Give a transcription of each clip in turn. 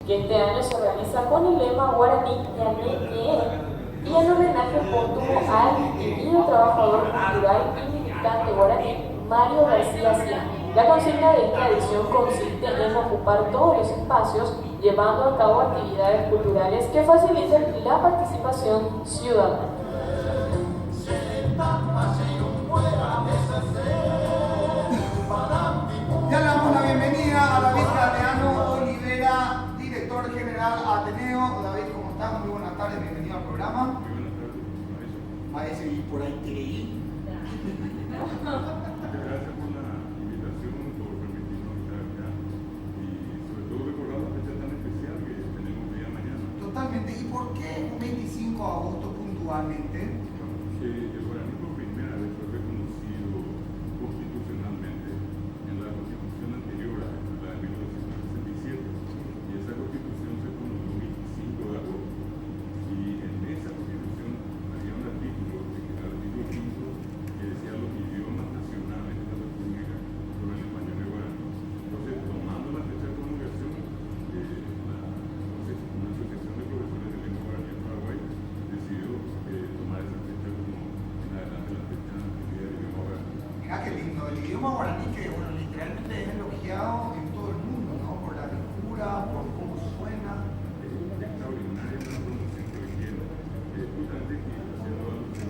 que este año se organiza con el lema Guaraní Yané y en homenaje póstumo al querido trabajador cultural y militante guaraní Mario García Sila. La consigna de esta edición consiste en ocupar todos los espacios, llevando a cabo actividades culturales que faciliten la participación ciudadana. Ya le damos la bienvenida a David Gadeano Olivera, director general Ateneo. David, ¿cómo estás? Muy buenas tardes, bienvenido al programa. Vaya a seguir por ahí, quiere ir. Muchas gracias por la invitación, por permitirnos estar acá y sobre todo recordar la fecha tan especial que tenemos el día de mañana. Totalmente. ¿Y por qué un 25 de agosto puntualmente? Que el guaraní por primera vez fue reconocido constitucionalmente en la constitución anterior a la de 1967 y esa constitución se promulgó el 25 de agosto y en esa constitución había un artículo, el artículo 5, que decía los idiomas nacionales de la República son el español y el guaraní. Entonces, tomando la fecha de promulgación, una asociación de profesores de lengua guaraní en Paraguay decidió tomar esa fecha como en adelante la fecha del día del idioma guaraní. Mira qué lindo, el idioma guaraní que bueno, literalmente es elogiado en todo el mundo, ¿no? Por la lectura, por cómo suena. Es extraordinaria la promoción que le quiero. Justamente aquí haciendo alusión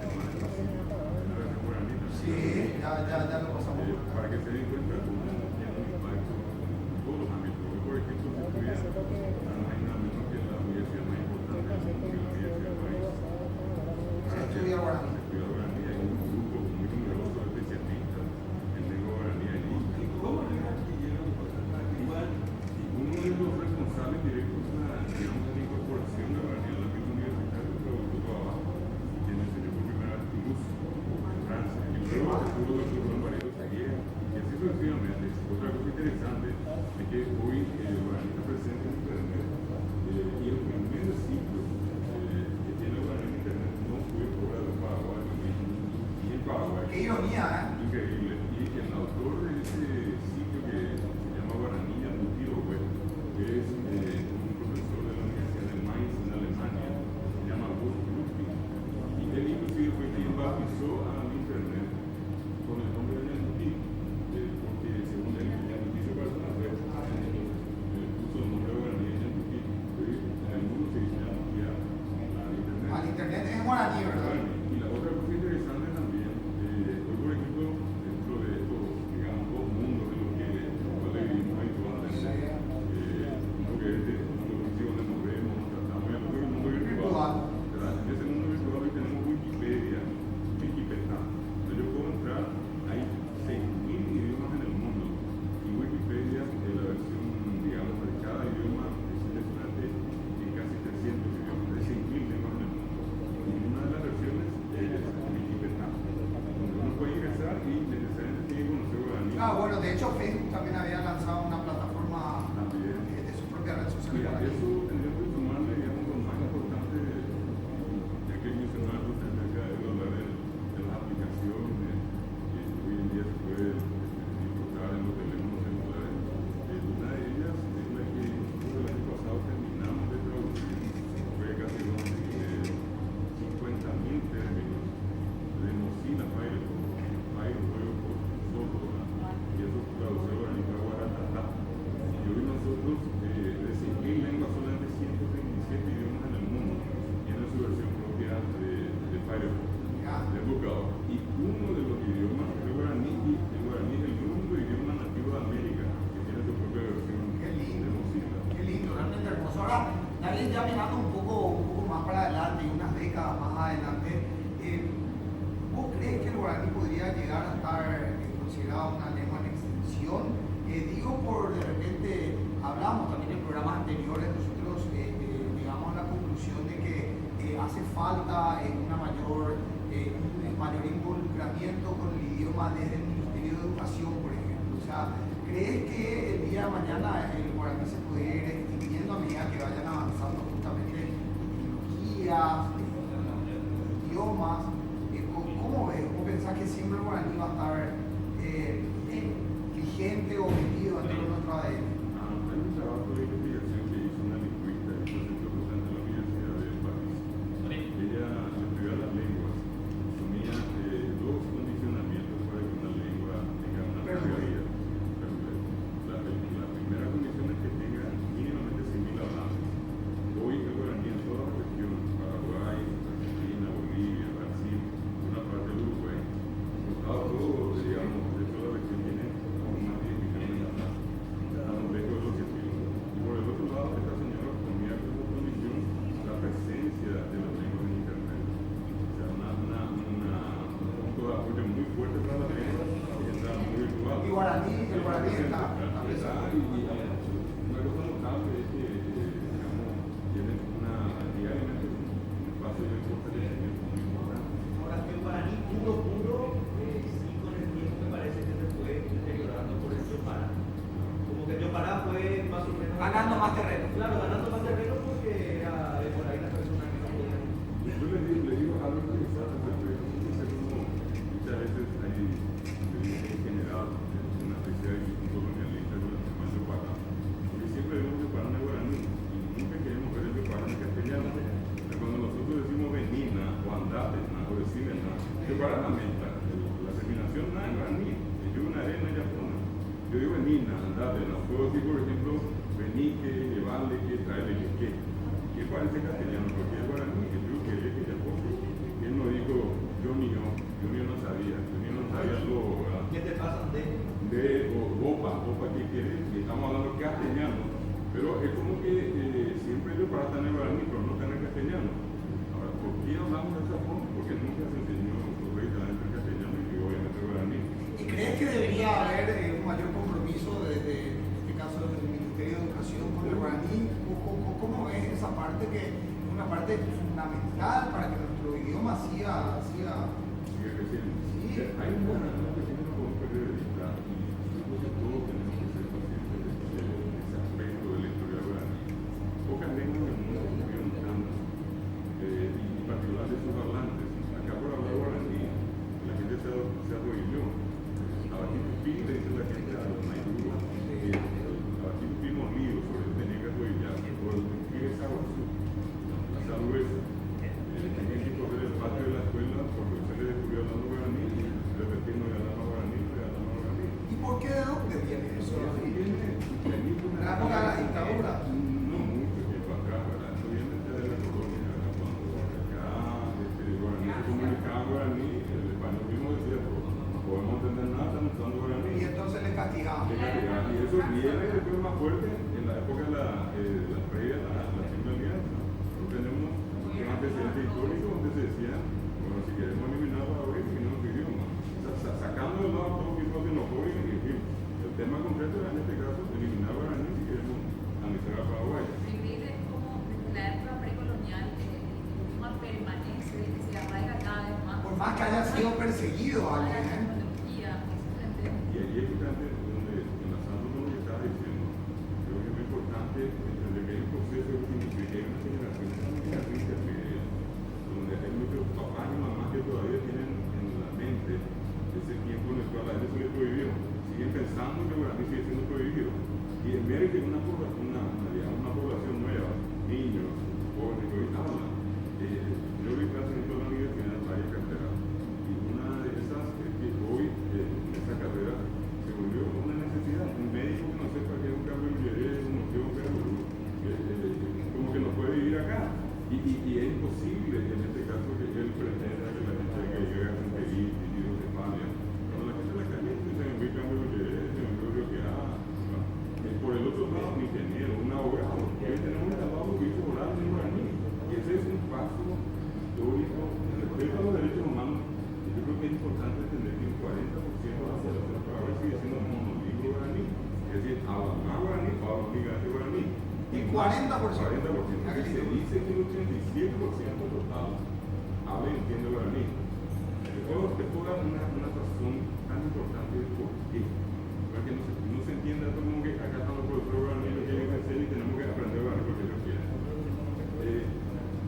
a la versión guaraní. Sí, ya lo pasamos. Para que se den cuenta cómo tiene un impacto en todos los ámbitos. Hoy, por ejemplo, se estudia, no hay nada menos que la universidad más importante del mundo, que es la Universidad del país. Se estudia guaraní. Se estudia guaraní, hay un grupo muy numeroso de especialistas en lengua guaraní allí. Y uno de los responsables directos de la incorporación de guaraní al ámbito universitario fue Augusto Abajo, quien enseñó por primera vez Toulouse, en Francia. Y luego estuvo el doctor Juan Barreto Seguía, y así sucesivamente. Otra cosa interesante es que hoy el guaraní está presente en Internet y el primer sitio que tiene el guaraní en Internet no fue obra de Paraguay, y en Paraguay. Qué ironía, ¿eh? Increíble. Y el autor de ese sitio que se llama Guaraní Yanduki Web, que es un profesor de la Universidad de Mainz en Alemania, se llama Wolf Ludwig. Y él inclusive fue quien bautizó al Internet con el nombre de Yanduki, porque según él, Yanduki se parece a una red, puso el nombre de Guaraní Yanduki, pero en el mundo se dice Yanduki al Internet. Al Internet es guaraní, ¿verdad? Y la otra cosa interesante también, hoy por ejemplo, dentro de estos, digamos, dos mundos de los que vivimos habitualmente, uno que es el mundo físico donde nos vemos, nos tratamos, y el otro es el mundo virtual, ¿verdad? En ese mundo virtual hoy tenemos Wikipedia, Wikipedia, donde yo puedo entrar, hay 6.000 idiomas en el mundo, y Wikipedia, la versión, digamos, de cada idioma, es impresionante, en casi 300 idiomas, de 6.000 lenguas en el mundo. Y una de las versiones es Wikipedia, donde uno puede ingresar y necesariamente tiene que conocer guaraní. Ah, bueno, de hecho Facebook también había lanzado una plataforma También. de su propia red social. Mira, guaraní. eso tendríamos que tomarle, digamos, lo más importante, ya que mencionaba usted acerca de hablar de las aplicaciones que hoy en día se puede disfrutar en los teléfonos celulares. Una de ellas es la que nosotros el año pasado terminamos de traducir, fue casi 50.000 términos de Mozilla Firefox, y eso traduce guaraní para guaratatá. Y hoy nosotros, de 6.000 lenguas, solamente 127 idiomas en el mundo tienen su versión propia de Firefox, del buscador. Y uno de los idiomas es el guaraní, y el guaraní es el único idioma nativo de América que tiene su propia versión de Mozilla. Qué lindo, realmente hermoso. Ahora, David, ya mirando un poco más para adelante, unas décadas más adelante, ¿vos crees que el guaraní podría llegar a estar considerado una lengua en extinción? Digo, por de repente, hablamos también en programas anteriores, nosotros llegamos a la conclusión de que hace falta un mayor involucramiento con el idioma desde el Ministerio de Educación, por ejemplo. O sea, ¿crees que el día de mañana el guaraní se puede ir extinguiendo a medida que vayan avanzando justamente tecnologías, idiomas? ¿Cómo ves? ¿Cómo pensás que siempre el guaraní va a estar vigente o metido dentro de nuestro ADN? Hay un trabajo de investigación terreno. Claro, ganando más terreno porque era de por ahí la persona que no podía. Yo le digo algo interesante respecto. Entonces, como muchas veces hay en general una especie de discurso colonialista con el tema del Yopará. Porque siempre vemos Yopará en guaraní y nunca queremos ver el Yopará en castellano. Cuando nosotros decimos venina o andate o decimena, Yopará también, la terminación no es guaraní, yo una arena ya pone. Yo digo venina, andate, no puedo decir, por ejemplo, venique, llevarle, que traerle, que parece castellano, porque es guaraní, que yo que ya poco. Él no dijo, yo ni no sabía lo, ¿Qué te pasan de? opa, ¿qué quieres? Y estamos hablando castellano, pero es como que siempre yo para estar en el guaraní, pero no estar en castellano. Ahora, ¿por qué hablamos de esa forma? Porque nunca se enseñó correctamente el castellano y obviamente el guaraní. ¿Y crees que debería haber un mayor compromiso desde, en este caso, del Ministerio de Educación con el guaraní? ¿Cómo es esa parte que es una parte fundamental para que nuestro idioma siga Sigue creciendo. Sí. Hay un buen que no podemos perder de vista y yo creo que todos tenemos que ser conscientes de ese aspecto de la historia guaraní. Pocas lenguas del mundo estuvieron tanto, y en particular de sus hablantes. Acá por hablar guaraní, la gente se arrodilló. Abaquitupi le dice la gente a los Nairú, Abaquitupi molido, sobre eso tenía que arrodillar, por el que es Aguazú, la salueza. Tenían que correr el patio de la escuela porque se le descubrió hablando guaraní, de repente no hablaba guaraní. ¿Y por qué de dónde viene eso? La época de la dictadura. No mucho tiempo atrás, ¿verdad? Eso viene desde la colonia, ¿verdad? Cuando acá guaraní se comunicaba guaraní, el español mismo decía, pues, no podemos entender nada, estamos usando guaraní. Y entonces le castigaban. Y eso viene después más fuerte en la época de la previa a la Simple Alianza. Nosotros tenemos un antecedente histórico donde se decía, bueno, si queremos eliminar a Paraguay, eliminamos el idioma. Sacando de lado todo tipo de xenofobia, en fin, el tema concreto era en este caso eliminar a Guaraní si queremos analizar a Paraguay. Vivir como desde la época precolonial, el idioma permanece, se arraiga cada vez más. Por más que haya sido perseguido Toda la alguien, tecnología, Y ahí es justamente donde, enlazando con lo que estaba diciendo, creo que es muy importante entender que hay un proceso de que hay una generación intermedia, donde hay muchos papás y mamás que todavía tienen en la mente ese tiempo en el cual a ellos se les prohibió. Siguen pensando que Guaraní sigue siendo prohibido. Y en vez de que una población nueva, niños, jóvenes que hoy hablan, yo vi clases en toda la universidad en varias carreras. Y una de esas es que hoy en esa carrera se volvió una necesidad. Un médico que no sepa que es un cambio de un motivo como que no puede vivir acá. Y es imposible en este caso que él pretenda que la gente que llegue a conseguir títulos de España. Cuando la gente en la calle se me envía cambio de se me envía que por el otro lado, un ingeniero, un abogado, que tenemos un trabajo juicio oral en guaraní. Y ese es un paso histórico en respeto a los derechos humanos. Yo creo que es importante entender que un 40% de la población de Paraguay sigue siendo monolingüe guaraní. Es decir, habla más guaraní o habla migrante guaraní. y 40%. 40%. Entonces se dice que el 87% total habla y entiende guaraní. Te puedo dar una razón tan importante de por qué. Porque no se entiende esto como que acá estamos por el guaraní, lo quieren hacer y tenemos que aprender guaraní porque ellos quieren.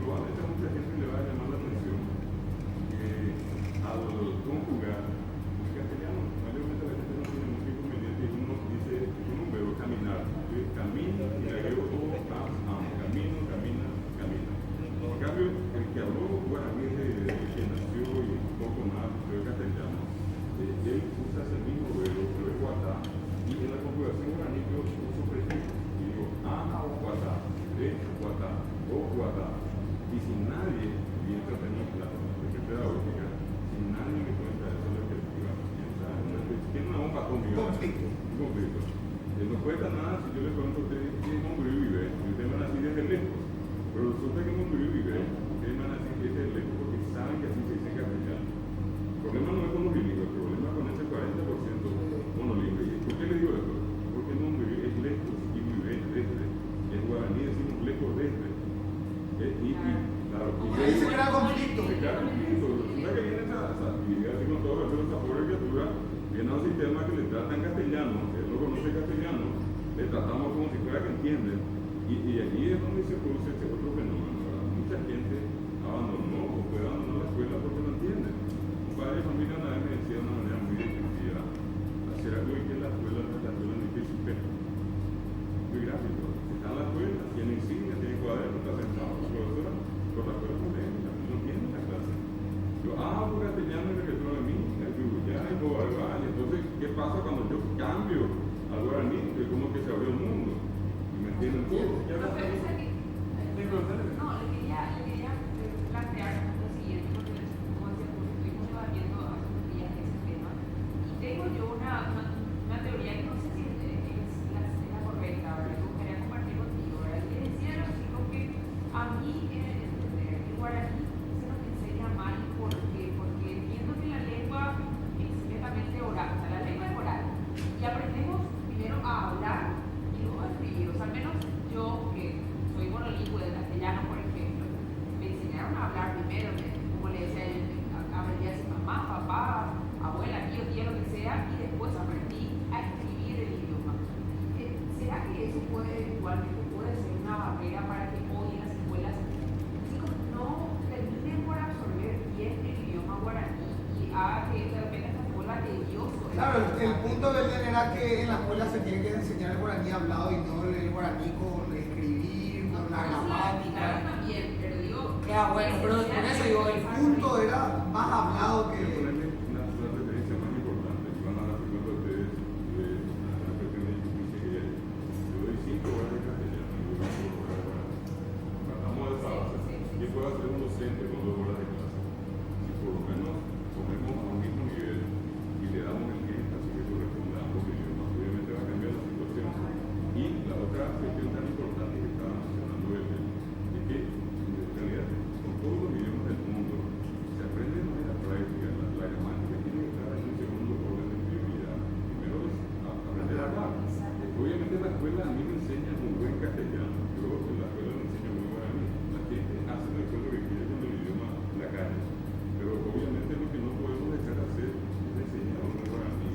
Probablemente a mucha gente le va a llamar la atención que al conjugar el castellano, mayormente la gente no tiene mucho inconveniente y uno dice, es un verbo caminar. Camina y agrego todo, camino, camina. En cambio, el que habló guaraní desde que nació y un poco más de castellano, él usa ese mismo verbo, pero es guatá, y en la conjugación guaraní yo uso prefijo, y digo guatá, guatá, o guatá. Y si nadie, y esto tenemos la cuestión pedagógica, si nadie me cuenta eso, es lo que tiene una bomba atómica. Un conflicto. No cuesta nada si yo le pregunto a usted qué es Mongurí Vive, y usted me van a decir desde lejos. Pero resulta que Mongurí Vive, ustedes me van a decir que es desde lejos porque saben que así se dice en castellano. El problema no es con los bilingües, el problema es con ese 40% monolingüe. ¿Y por qué le digo esto? Porque Mongurí es lejos y Vive es desde. En guaraní decimos lejos desde. Claro, y ahí se crea conflicto. Se crea conflicto. Resulta que viene esa actividad así con todo el esa pobre criatura, viene a un sistema que le trata en castellano, él no conoce castellano, le tratamos como si fuera Y aquí es donde se produce este otro fenómeno, ¿verdad? Mucha gente abandonó o fue abandonó la escuela porque no entiende. Un padre de familia una vez me decía de una manera muy descriptiva, hacer algo y que la escuela no es la escuela ni que es espejo. Muy gráfico. Está en la escuela, tiene insignia, tiene cuaderno, está sentado la profesora, por la escuela académica, no tiene la clase. Yo hablo castellano y regreso a mí, ya hay y entonces, ¿qué pasa cuando yo cambio al guaraní? Que como que se abrió el mundo. ¿Y me entienden todos? Ya no está bien. No, le quería plantear lo siguiente, porque como decía, estuvimos debatiendo hace unos días ese tema, y tengo yo una teoría que no sé si es la correcta, ¿verdad? Me gustaría compartir contigo, ¿verdad? Y le decía a los chicos que a mí, el guaraní se nos enseña mal, ¿por qué? Porque entiendo que la lengua es netamente oral, o sea, la lengua es oral, y aprendemos primero a hablar y luego a escribir, o sea, al menos yo que soy monolingüe de castellano, por ejemplo, me enseñaron a hablar primero, como le decía yo, aprendí a decir mamá, papá, abuela, tío, tía, lo que sea, y después aprendí a escribir el idioma. ¿Será que eso igualmente puede ser una barrera para que hoy en las escuelas los chicos no terminen por absorber bien el idioma guaraní y haga que de repente se vuelva tedioso? Claro, el punto del era que en la escuela se tiene que enseñar el guaraní hablado y no el guaraní con escribir, con la gramática. También, pero digo, Ya, bueno, pero por eso digo, El punto era más hablado Quiero que... ponerle una referencia más importante. Van a darse cuenta ustedes de una cuestión de injusticia que hay. Yo doy 5 horas de castellano y yo doy 5 horas de guaraní. Partamos de esa base. ¿Qué puede hacer un docente con 2 horas de clase? Si por lo menos ponemos a un mismo nivel y le damos el tiempo así que corresponda a ambos idiomas, obviamente va a cambiar la situación. Y la otra cuestión tan importante que estaba mencionando él es que en realidad con todos los idiomas del mundo se aprende de manera práctica. La gramática tiene que estar en un segundo orden de prioridad. Primero es aprender a hablar. Obviamente la escuela a mí me enseña un buen castellano, yo en la escuela me enseño muy guaraní. La gente hace en la escuela lo que quiere con el idioma en la calle, pero obviamente lo que no podemos dejar de hacer es enseñar un guaraní,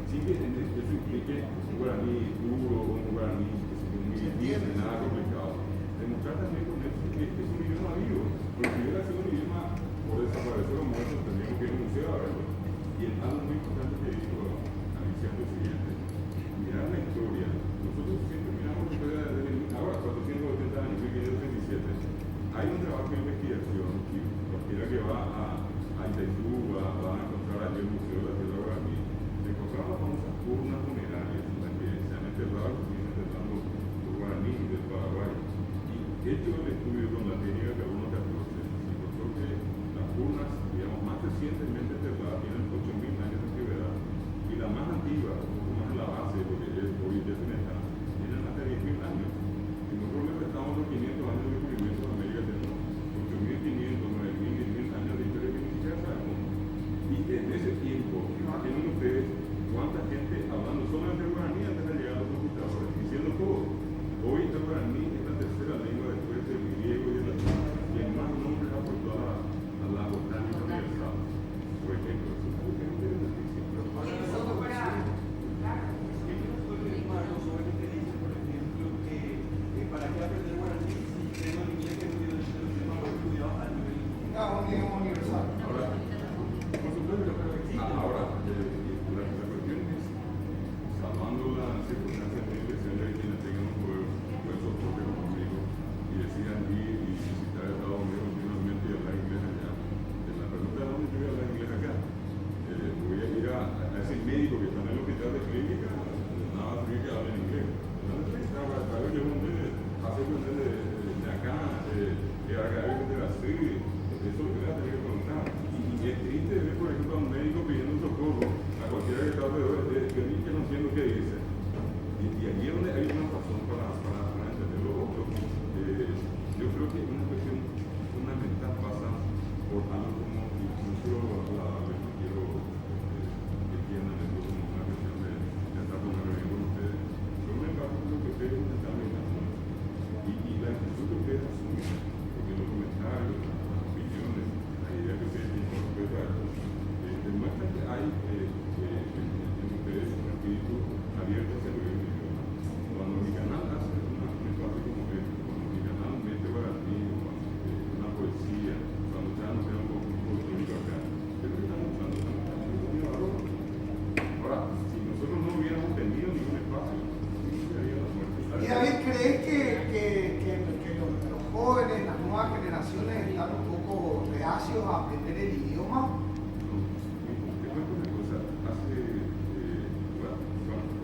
sí que eso implique un guaraní duro, un guaraní muy difícil, nada complicado. Demostrar también con eso que es un idioma vivo, porque si hubiera sido un idioma por desaparecer o muerto, tendríamos que ir a un museo a verlo. Y algo muy importante que dijo Alicia es lo siguiente: mirar la historia. Nosotros siempre miramos la historia desde ahora, 480 años, 1537. Hay un trabajo de investigación y cualquiera que va a Itaipú va a encontrar allí el Museo de la Tierra Guaraní. Se encontraron las famosas urnas funerarias en las que se han enterrado los siguen enterrando los guaraníes del Paraguay. Y hecho el estudio con la técnica de carbono 14, se encontró que las urnas, digamos, más recientemente enterradas tienen 8.000 años de antigüedad. Y la más antigua, un poco más en la base, porque es hoy ya se está, tienen más de 10.000 años. Si nosotros le restamos los 500 años de descubrimiento de América, tenemos 8.500, 9.000, 10.000 años de historia que ni siquiera sabemos. Y en ese tiempo, imaginen ustedes cuánta gente hablando solamente el guaraní antes de llegar a los conquistadores, diciendo todo. Hoy el guaraní es la tercera lengua después del griego y del latín, que más nombres aportó a la botánica universal. Por ejemplo, eso es algo que no tiene noticia. Y eso para, claro, crees que los jóvenes, las nuevas generaciones están un poco reacios a aprender el idioma? Te cuento una cosa, hace,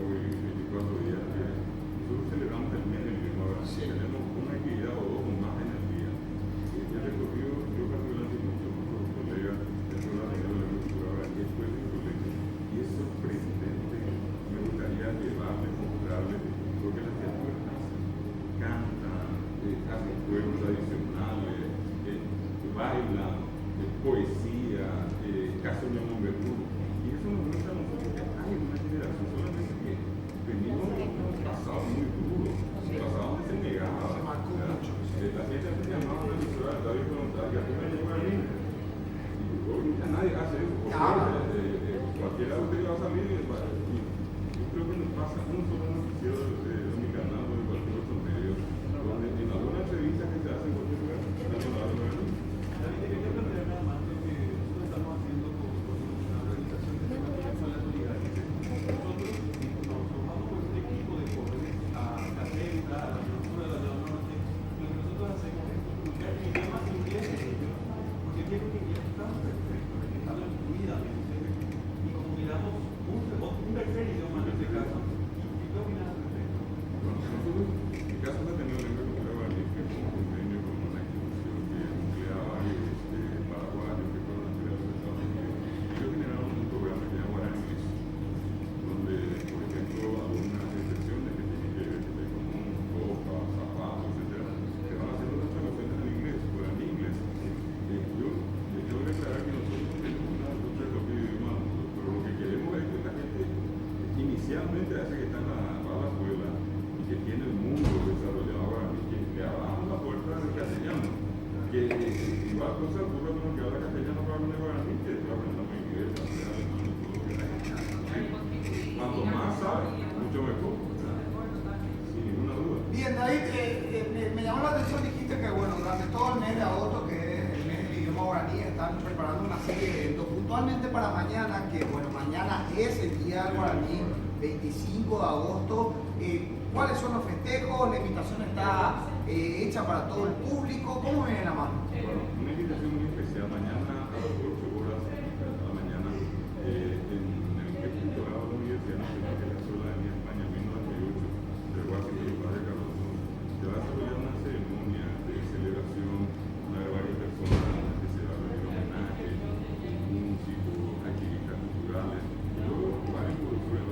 hoy 24 días, nosotros celebramos el mes del idioma oral. Sí. Tenemos una actividad o dos o más en el día. El recorrido, yo particularmente mucho con los colegas dentro de la reunión de la cultura oral y después del colegio, y es sorprendente, me gustaría llevarles, mostrarles, porque las criaturas cantan, hacen juegos tradicionales, bailan, poesía, caso de un verdugo. Y eso nos muestra a nosotros que hay una generación solamente que venimos de un pasado muy duro, un pasado donde se negaba. La gente se llamaba una emisora de radio voluntaria, que me lleva a mí. Y hoy ya nadie hace eso, porque cualquiera de ustedes va a salir y yo creo que nos pasa un solo noticiero de mi canal o de cualquier otro medio, donde en alguna entrevista que se hace en cualquier lugar, están hablando de mí. David, quería plantear nada más lo que nosotros estamos haciendo con una organización que se llama Escuela Solidaria. Nosotros nos formamos con un equipo de jóvenes a Catélica, a la Universidad de la Norte. Lo que nosotros hacemos es comunicar en idiomas inglés de ellos, porque quiero que ya están perfectos, que están fluidamente. Y como miramos un tercer idioma en este caso, ¿y qué opinas al respecto? Bueno, nosotros, en caso de tener lengua cultural guaraní, que es un convenio con una institución que emplea a varios paraguayos que fueron nacidos en los Estados Unidos, ellos generaron un programa que se llama Guarani Mix, donde, por ejemplo, algunas excepciones que tienen que ver con ropa, zapatos, etcétera, se van haciendo las traducciones en inglés, guaraní inglés. Yo les tengo que aclarar que nosotros no tenemos una lucha de los idiomas, pero lo que queremos es que la gente inicialmente hace que están va a la escuela y que tiene el mundo desarrollado ahora y que le abramos la puerta del castellano. Que igual cosa ocurre con los que habla castellano para hablar guaraní, que está aprendiendo inglés, francés, alemán, todo lo que hay. Cuanto más sabe, mucho mejor. Sin ninguna duda. Bien, David, me llamó la atención, dijiste que bueno, durante todo el mes de agosto, que es el mes del idioma guaraní, están preparando una serie de eventos puntualmente para mañana, que bueno, mañana es el día del guaraní, 25 de agosto. ¿Cuáles son los festejos? ¿La invitación está hecha para todo el público? ¿Cómo viene la mano? Bueno, una invitación muy especial mañana a las 8 horas de la mañana en el Instituto de la Universidad Nacional de la Ciudadanía España 1998 del Washington y Padre Carlos se va a desarrollar una ceremonia de celebración, una de varias personas que se va a rendir homenaje, músicos, activistas culturales y luego varios productores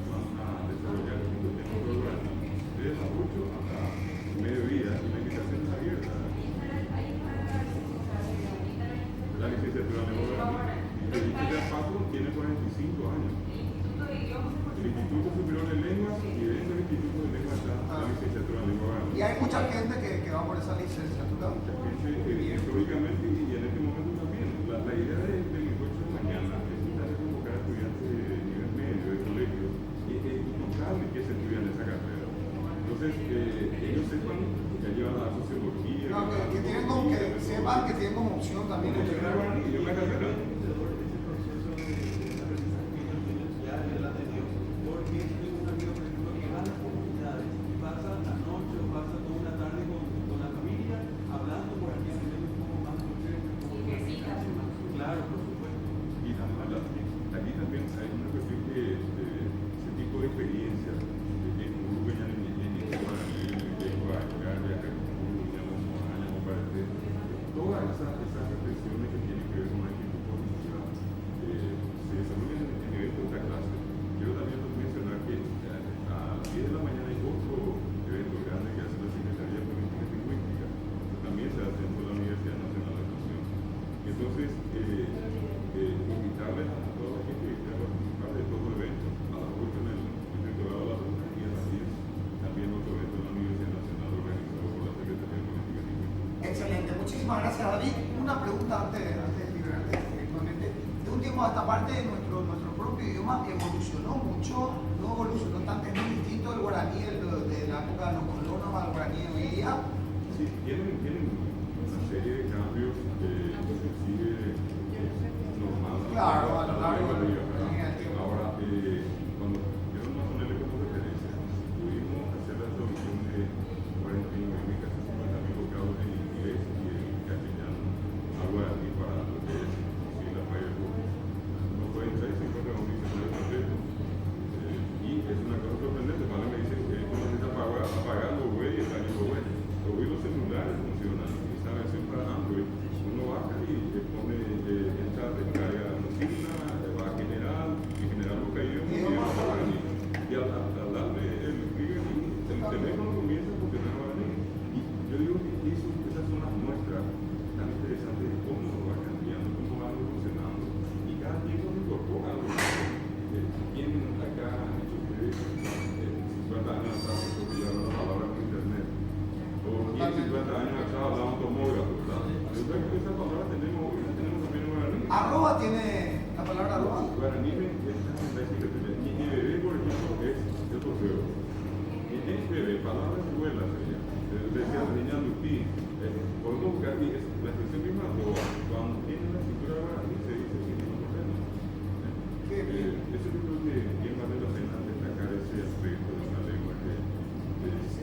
van a desarrollar un tema programa de las 8 hasta mediodía y la invitación es abierta. La licenciatura en lengua guaraní. El Instituto de Paso tiene 45 años. El Instituto Superior de Lenguas y dentro del Instituto de Lenguas está la licenciatura en lengua guaraní. Y hay mucha gente que va por esa licenciatura. Mucha gente, históricamente y en este momento también. La idea del encuentro de mañana es tratar de convocar a estudiantes de nivel medio, de colegio, y contarles qué se estudia en esa carrera. Entonces, ellos sepan que llevan la sociología. No, que tienen como, que sepan que tienen como opción también estudiar guaraní. Y una carrera. Ese proceso de aprendizaje que ellos tienen ya en el anterior, porque tengo un amigo, por ejemplo, que va a las comunidades y pasa la noche o pasa toda una tarde con la familia hablando por aquí, aprendiendo un poco más de claro, por supuesto. Y además, aquí también hay una cuestión que ese tipo de experiencias, que en un grupo ya en todas esas reflexiones que tienen que ver con la actitud política se desarrollan en eventos de esta clase. Quiero también mencionar que a las 10 de la mañana hay otro evento grande que hace la Secretaría de Política y Lingüística, que también se hace dentro de la Universidad Nacional de Educación. Entonces, invitarles a toda la gente que quiera participar de estos eventos, a las 8 en el Rectorado de la Luna y a las 10 también otro evento en la Universidad Nacional organizado por la Secretaría de Política y Lingüística. Excelente, muchísimas gracias, David. Una pregunta antes de liberarte directamente. De un tiempo a esta parte, nuestro propio idioma evolucionó mucho, no evolucionó tanto, es muy distinto el guaraní de la época de los colonos al guaraní de hoy día. Sí, tienen una serie de cambios inclusive normales. Claro, a lo largo del día, del tiempo. Ahora, cuando yo no ponerle como referencia, pudimos hacer la traducción de tiene la palabra Roa. Guaraní es la enciclopedia. Y bebé, por ejemplo, es el trofeo. Y es bebé, palabra escuela sería. Decía la niña Lupi, podemos buscar aquí, es la expresión misma, cuando tiene la escritura guaraní se dice que no correcto. Eso yo creo que bien vale la pena destacar ese aspecto de una lengua que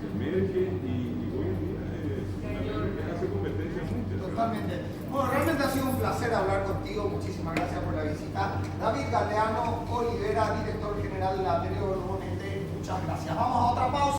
emerge y hoy en día es una lengua que hace competencia muchas. Totalmente. Bueno, realmente ha sido un placer hablar contigo. Muchísimas gracias por la visita. David Galeano Olivera, director general de la Ateneo Nuevamente. Muchas gracias. Vamos a otra pausa.